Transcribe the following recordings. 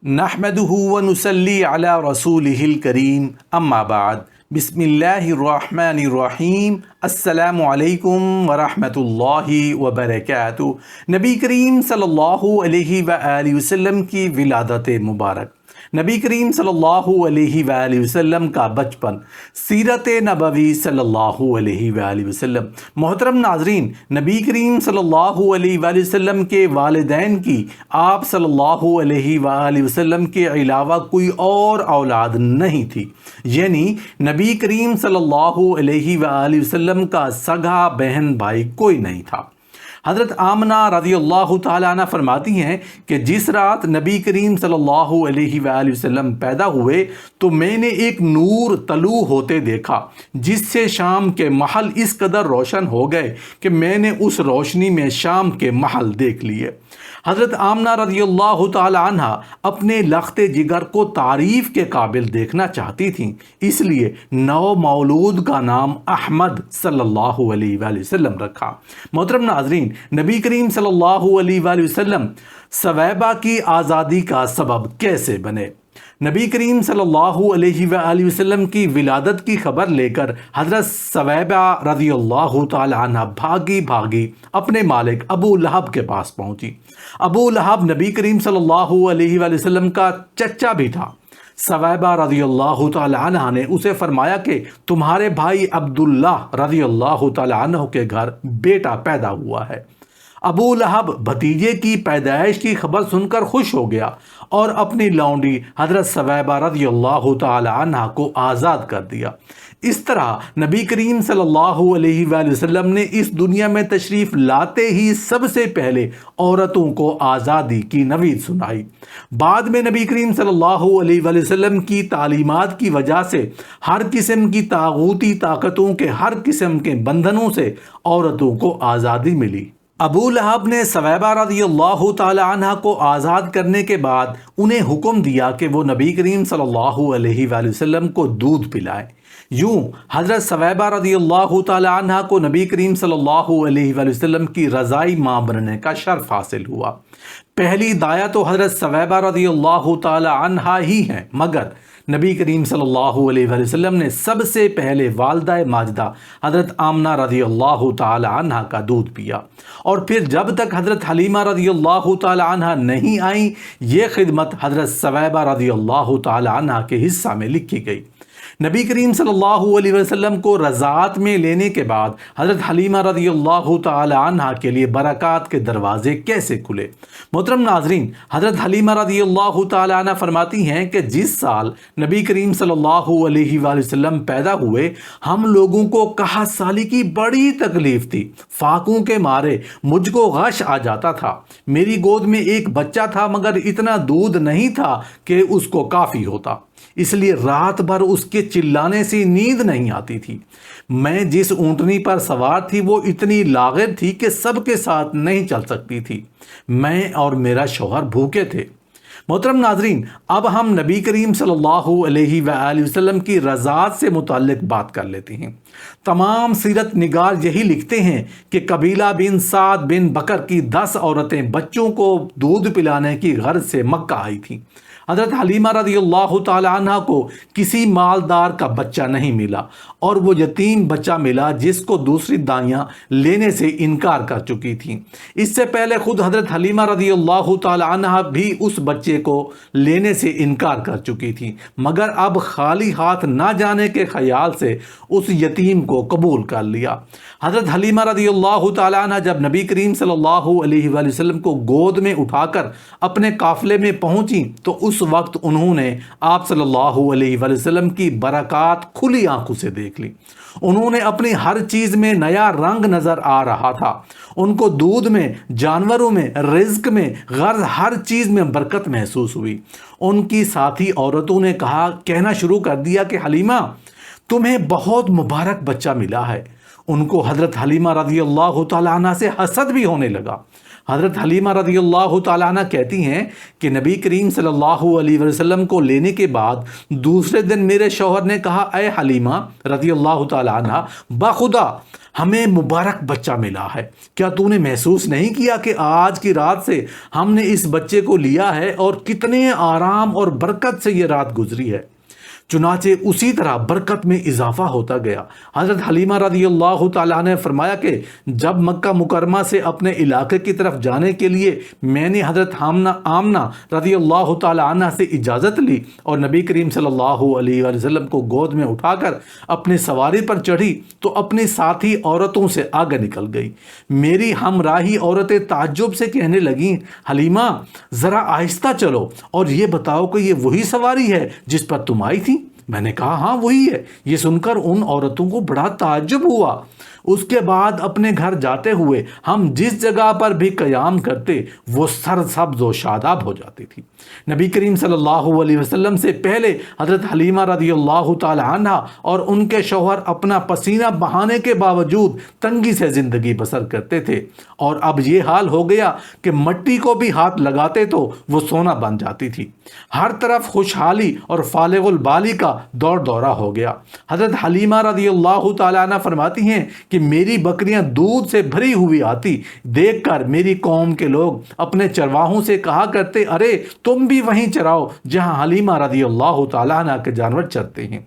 نحمدہ ونصلی علی رسولہ الکریم اما بعد بسم اللہ الرحمن الرحیم السلام علیکم ورحمۃ اللہ وبرکاتہ۔ نبی کریم صلی اللہ علیہ وآلہ وسلم کی ولادت مبارک، نبی کریم صلی اللہ علیہ وآلہ وسلم کا بچپن، سیرت نبوی صلی اللہ علیہ وآلہ وسلم۔ محترم ناظرین، نبی کریم صلی اللہ علیہ وآلہ وسلم کے والدین کی آپ صلی اللہ علیہ وآلہ وسلم کے علاوہ کوئی اور اولاد نہیں تھی، یعنی نبی کریم صلی اللہ علیہ وآلہ وسلم کا سگا بہن بھائی کوئی نہیں تھا۔ حضرت آمنہ رضی اللہ تعالیٰ عنہ فرماتی ہیں کہ جس رات نبی کریم صلی اللہ علیہ وآلہ وسلم پیدا ہوئے تو میں نے ایک نور طلوع ہوتے دیکھا جس سے شام کے محل اس قدر روشن ہو گئے کہ میں نے اس روشنی میں شام کے محل دیکھ لیے۔ حضرت آمنہ رضی اللہ تعالی عنہ اپنے لخت جگر کو تعریف کے قابل دیکھنا چاہتی تھیں، اس لیے نو مولود کا نام احمد صلی اللہ علیہ وآلہ وسلم رکھا۔ محترم ناظرین، نبی کریم صلی اللہ علیہ وآلہ وسلم ثویبہ کی آزادی کا سبب کیسے بنے؟ نبی کریم صلی اللہ علیہ وآلہ وسلم کی ولادت کی خبر لے کر حضرت ثویبہ رضی اللہ تعالی عنہ بھاگی اپنے مالک ابو لہب کے پاس پہنچی۔ ابو لہب نبی کریم صلی اللہ علیہ وآلہ وسلم کا چچا بھی تھا۔ ثویبہ رضی اللہ تعالی عنہ نے اسے فرمایا کہ تمہارے بھائی عبداللہ رضی اللہ تعالی عنہ کے گھر بیٹا پیدا ہوا ہے۔ ابو لہب بھتیجے کی پیدائش کی خبر سن کر خوش ہو گیا اور اپنی لونڈی حضرت ثویبہ رضی اللہ تعالی عنہ کو آزاد کر دیا۔ اس طرح نبی کریم صلی اللہ علیہ وآلہ وسلم نے اس دنیا میں تشریف لاتے ہی سب سے پہلے عورتوں کو آزادی کی نوید سنائی۔ بعد میں نبی کریم صلی اللہ علیہ وآلہ وسلم کی تعلیمات کی وجہ سے ہر قسم کی طاغوتی طاقتوں کے ہر قسم کے بندھنوں سے عورتوں کو آزادی ملی۔ ابو لہب نے ثویبہ رضی اللہ تعالی عنہ کو آزاد کرنے کے بعد انہیں حکم دیا کہ وہ نبی کریم صلی اللہ علیہ وآلہ وسلم کو دودھ پلائیں۔ یوں حضرت ثویبہ رضی اللہ تعالی عنہ کو نبی کریم صلی اللہ علیہ وآلہ وسلم کی رضائی ماں بننے کا شرف حاصل ہوا۔ پہلی داعیہ تو حضرت ثویبہ رضی اللہ تعالی عنہ ہی ہیں، مگر نبی کریم صلی اللہ علیہ وآلہ وسلم نے سب سے پہلے والدہ ماجدہ حضرت آمنہ رضی اللہ تعالی عنہ کا دودھ پیا، اور پھر جب تک حضرت حلیمہ رضی اللہ تعالی عنہ نہیں آئیں یہ خدمت حضرت ثویبہ رضی اللہ تعالی عنہ کے حصہ میں لکھی گئی۔ نبی کریم صلی اللہ علیہ وسلم کو رضاعت میں لینے کے بعد حضرت حلیمہ رضی اللہ تعالی عنہ کے لیے برکات کے دروازے کیسے کھلے؟ محترم ناظرین، حضرت حلیمہ رضی اللہ تعالی عنہ فرماتی ہیں کہ جس سال نبی کریم صلی اللہ علیہ وآلہ وسلم پیدا ہوئے ہم لوگوں کو قحط سالی کی بڑی تکلیف تھی، فاقوں کے مارے مجھ کو غش آ جاتا تھا۔ میری گود میں ایک بچہ تھا مگر اتنا دودھ نہیں تھا کہ اس کو کافی ہوتا، اس لیے رات بھر اس کے چلانے سے نیند نہیں آتی تھی۔ میں جس اونٹنی پر سوار تھی وہ اتنی لاغر تھی کہ سب کے ساتھ نہیں چل سکتی تھی۔ میں اور میرا شوہر بھوکے تھے۔ محترم ناظرین، اب ہم نبی کریم صلی اللہ علیہ وآلہ وسلم کی رضاعت سے متعلق بات کر لیتے ہیں۔ تمام سیرت نگار یہی لکھتے ہیں کہ قبیلہ بن سعد بن بکر کی 10 عورتیں بچوں کو دودھ پلانے کی غرض سے مکہ آئی تھیں۔ حضرت حلیمہ رضی اللہ تعالی عنہ کو کسی مالدار کا بچہ نہیں ملا اور وہ یتیم بچہ ملا جس کو دوسری دائیاں لینے سے انکار کر چکی تھیں۔ اس سے پہلے خود حضرت حلیمہ رضی اللہ تعالی عنہ بھی اس بچے کو لینے سے انکار کر چکی تھیں، مگر اب خالی ہاتھ نہ جانے کے خیال سے اس یتیم کو قبول کر لیا۔ حضرت حلیمہ رضی اللہ تعالی عنہ جب نبی کریم صلی اللہ علیہ وآلہ وسلم کو گود میں اٹھا کر اپنے قافلے میں پہنچی تو اس وقت انہوں نے آپ صلی اللہ علیہ وآلہ وسلم کی برکات کھلی آنکھوں سے دیکھ لی۔ انہوں نے اپنی ہر چیز میں نیا رنگ نظر آ رہا تھا۔ ان کو دودھ میں، جانوروں میں، رزق میں، غرض ہر چیز میں برکت محسوس ہوئی۔ ان کی ساتھی عورتوں نے کہنا شروع کر دیا کہ حلیمہ تمہیں بہت مبارک بچہ ملا ہے۔ ان کو حضرت حلیمہ رضی اللہ تعالیٰ عنہ سے حسد بھی ہونے لگا۔ حضرت حلیمہ رضی اللہ تعالیٰ عنہ کہتی ہیں کہ نبی کریم صلی اللہ علیہ وسلم کو لینے کے بعد دوسرے دن میرے شوہر نے کہا، اے حلیمہ رضی اللہ تعالیٰ عنہ، بخدا ہمیں مبارک بچہ ملا ہے، کیا تو نے محسوس نہیں کیا کہ آج کی رات سے ہم نے اس بچے کو لیا ہے اور کتنے آرام اور برکت سے یہ رات گزری ہے۔ چنانچہ اسی طرح برکت میں اضافہ ہوتا گیا۔ حضرت حلیمہ رضی اللہ تعالیٰ نے فرمایا کہ جب مکہ مکرمہ سے اپنے علاقے کی طرف جانے کے لیے میں نے حضرت آمنہ رضی اللہ تعالیٰ عنہ سے اجازت لی اور نبی کریم صلی اللہ علیہ وآلہ وسلم کو گود میں اٹھا کر اپنی سواری پر چڑھی تو اپنی ساتھی عورتوں سے آگے نکل گئی۔ میری ہمراہی عورتیں تعجب سے کہنے لگیں، حلیمہ ذرا آہستہ چلو اور یہ بتاؤ کہ یہ وہی سواری ہے جس پر تم آئی تھی؟ میں نے کہا ہاں وہی ہے۔ یہ سن کر ان عورتوں کو بڑا تعجب ہوا۔ اس کے بعد اپنے گھر جاتے ہوئے ہم جس جگہ پر بھی قیام کرتے وہ سرسبز و شاداب ہو جاتی تھی۔ نبی کریم صلی اللہ علیہ وسلم سے پہلے حضرت حلیمہ رضی اللہ تعالی عنہ اور ان کے شوہر اپنا پسینہ بہانے کے باوجود تنگی سے زندگی بسر کرتے تھے، اور اب یہ حال ہو گیا کہ مٹی کو بھی ہاتھ لگاتے تو وہ سونا بن جاتی تھی۔ ہر طرف خوشحالی اور فالغ البالی کا دور دورہ ہو گیا۔ حضرت حلیمہ رضی اللہ تعالیٰ عنہ فرماتی ہیں کہ میری بکریاں دودھ سے بھری ہوئی آتی دیکھ کر میری قوم کے لوگ اپنے چرواہوں سے کہا کرتے، ارے تم بھی وہیں چراؤ جہاں حلیمہ رضی اللہ تعالیٰ عنہ کے جانور چرتے ہیں۔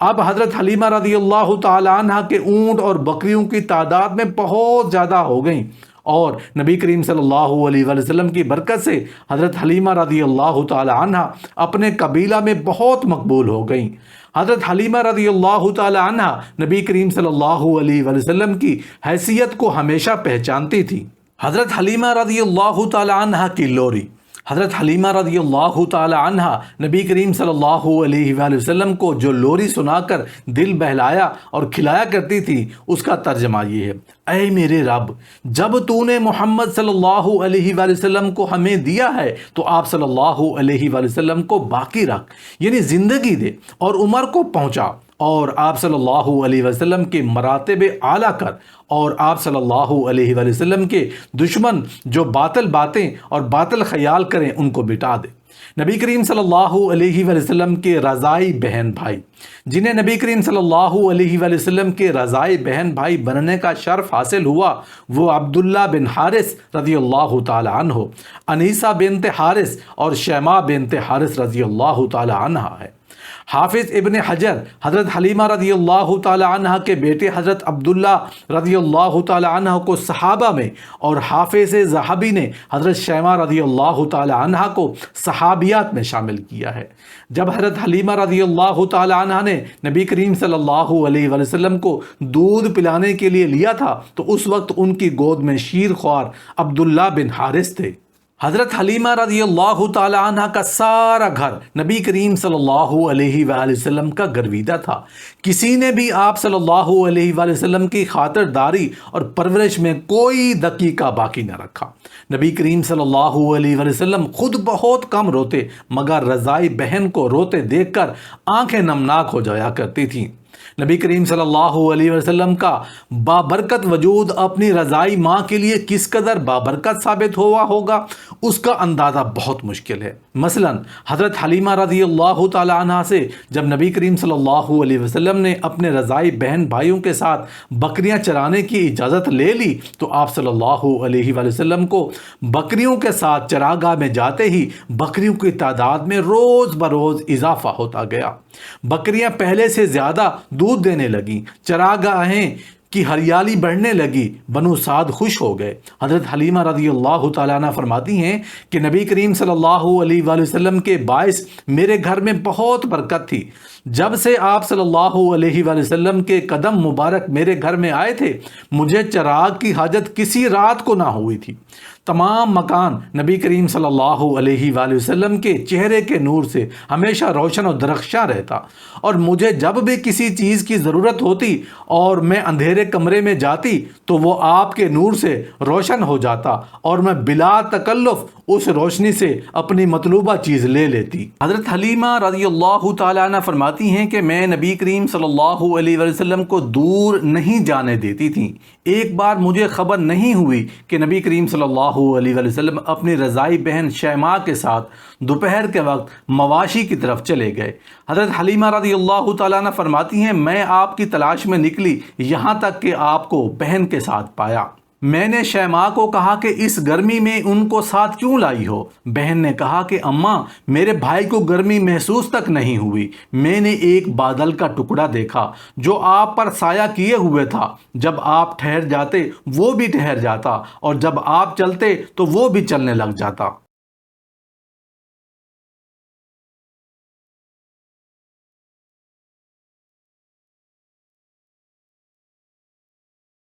اب حضرت حلیمہ رضی اللہ تعالیٰ عنہ کے اونٹ اور بکریوں کی تعداد میں بہت زیادہ ہو گئیں، اور نبی کریم صلی اللہ علیہ وآلہ وسلم کی برکت سے حضرت حلیمہ رضی اللہ تعالی عنہ اپنے قبیلہ میں بہت مقبول ہو گئیں۔ حضرت حلیمہ رضی اللہ تعالی عنہ نبی کریم صلی اللہ علیہ وآلہ وسلم کی حیثیت کو ہمیشہ پہچانتی تھی۔ حضرت حلیمہ رضی اللہ تعالی عنہ کی لوری۔ حضرت حلیمہ رضی اللہ تعالی عنہ نبی کریم صلی اللہ علیہ وآلہ وسلم کو جو لوری سنا کر دل بہلایا اور کھلایا کرتی تھی، اس کا ترجمہ یہ ہے، اے میرے رب، جب تو نے محمد صلی اللہ علیہ وآلہ وسلم کو ہمیں دیا ہے تو آپ صلی اللہ علیہ وآلہ وسلم کو باقی رکھ، یعنی زندگی دے اور عمر کو پہنچا، اور آپ صلی اللہ علیہ وسلم کے مراتب اعلیٰ کر، اور آپ صلی اللہ علیہ وآلہ وسلم کے دشمن جو باطل باتیں اور باطل خیال کریں ان کو مٹا دے۔ نبی کریم صلی اللہ علیہ وآلہ وسلم کے رضائی بہن بھائی، جنہیں نبی کریم صلی اللہ علیہ وآلہ وسلم کے رضائی بہن بھائی بننے کا شرف حاصل ہوا، وہ عبداللہ بن حارث رضی اللہ تعالی عنہ، انیسہ بنت حارث اور شیماء بنت حارث رضی اللہ تعالی عنہ ہے۔ حافظ ابن حجر حضرت حلیمہ رضی اللہ تعالی عنہ کے بیٹے حضرت عبداللہ رضی اللہ تعالی عنہ کو صحابہ میں، اور حافظ ذہبی نے حضرت شیماء رضی اللہ تعالی عنہ کو صحابیات میں شامل کیا ہے۔ جب حضرت حلیمہ رضی اللہ تعالی عنہ نے نبی کریم صلی اللہ علیہ وآلہ وسلم کو دودھ پلانے کے لیے لیا تھا تو اس وقت ان کی گود میں شیر خوار عبداللہ بن حارث تھے۔ حضرت حلیمہ رضی اللہ تعالی عنہ کا سارا گھر نبی کریم صلی اللہ علیہ وآلہ وسلم کا گرویدہ تھا۔ کسی نے بھی آپ صلی اللہ علیہ وآلہ وسلم کی خاطرداری اور پرورش میں کوئی دقیقہ باقی نہ رکھا۔ نبی کریم صلی اللہ علیہ وآلہ وسلم خود بہت کم روتے، مگر رضائی بہن کو روتے دیکھ کر آنکھیں نمناک ہو جایا کرتی تھیں۔ نبی کریم صلی اللہ علیہ وسلم کا بابرکت وجود اپنی رضائی ماں کے لیے کس قدر بابرکت ثابت ہوا ہوگا، اس کا اندازہ بہت مشکل ہے۔ مثلا حضرت حلیمہ رضی اللہ تعالی عنہ سے جب نبی کریم صلی اللہ علیہ وسلم نے اپنے رضائی بہن بھائیوں کے ساتھ بکریاں چرانے کی اجازت لے لی تو آپ صلی اللہ علیہ وآلہ وسلم کو بکریوں کے ساتھ چراگاہ میں جاتے ہی بکریوں کی تعداد میں روز بروز اضافہ ہوتا گیا۔ بکریاں پہلے سے زیادہ دودھ دینے لگیں، چراگاہیں کی ہریالی بڑھنے لگی، بنو سعد خوش ہو گئے۔ حضرت حلیمہ رضی اللہ تعالیٰ عنہ فرماتی ہیں کہ نبی کریم صلی اللہ علیہ وآلہ وسلم کے باعث میرے گھر میں بہت برکت تھی۔ جب سے آپ صلی اللہ علیہ وآلہ وسلم کے قدم مبارک میرے گھر میں آئے تھے، مجھے چراغ کی حاجت کسی رات کو نہ ہوئی تھی۔ تمام مکان نبی کریم صلی اللہ علیہ وآلہ وسلم کے چہرے کے نور سے ہمیشہ روشن و درخشاں رہتا، اور مجھے جب بھی کسی چیز کی ضرورت ہوتی اور میں اندھیرے کمرے میں جاتی تو وہ آپ کے نور سے روشن ہو جاتا، اور میں بلا تکلف اس روشنی سے اپنی مطلوبہ چیز لے لیتی۔ حضرت حلیمہ رضی اللہ تعالیٰ عنہ فرماتی ہیں کہ میں نبی کریم صلی اللہ علیہ وسلم کو دور نہیں جانے دیتی تھیں۔ ایک بار مجھے خبر نہیں ہوئی کہ نبی کریم صلی اللہ علیہ وسلم اپنی رضائی بہن شیماء کے ساتھ دوپہر کے وقت مواشی کی طرف چلے گئے۔ حضرت حلیمہ رضی اللہ تعالیٰ عنہ فرماتی ہیں میں آپ کی تلاش میں نکلی یہاں تک کہ آپ کو بہن کے ساتھ پایا۔ میں نے شیماء کو کہا کہ اس گرمی میں ان کو ساتھ کیوں لائی ہو؟ بہن نے کہا کہ اماں میرے بھائی کو گرمی محسوس تک نہیں ہوئی، میں نے ایک بادل کا ٹکڑا دیکھا جو آپ پر سایہ کیے ہوئے تھا، جب آپ ٹھہر جاتے وہ بھی ٹھہر جاتا اور جب آپ چلتے تو وہ بھی چلنے لگ جاتا۔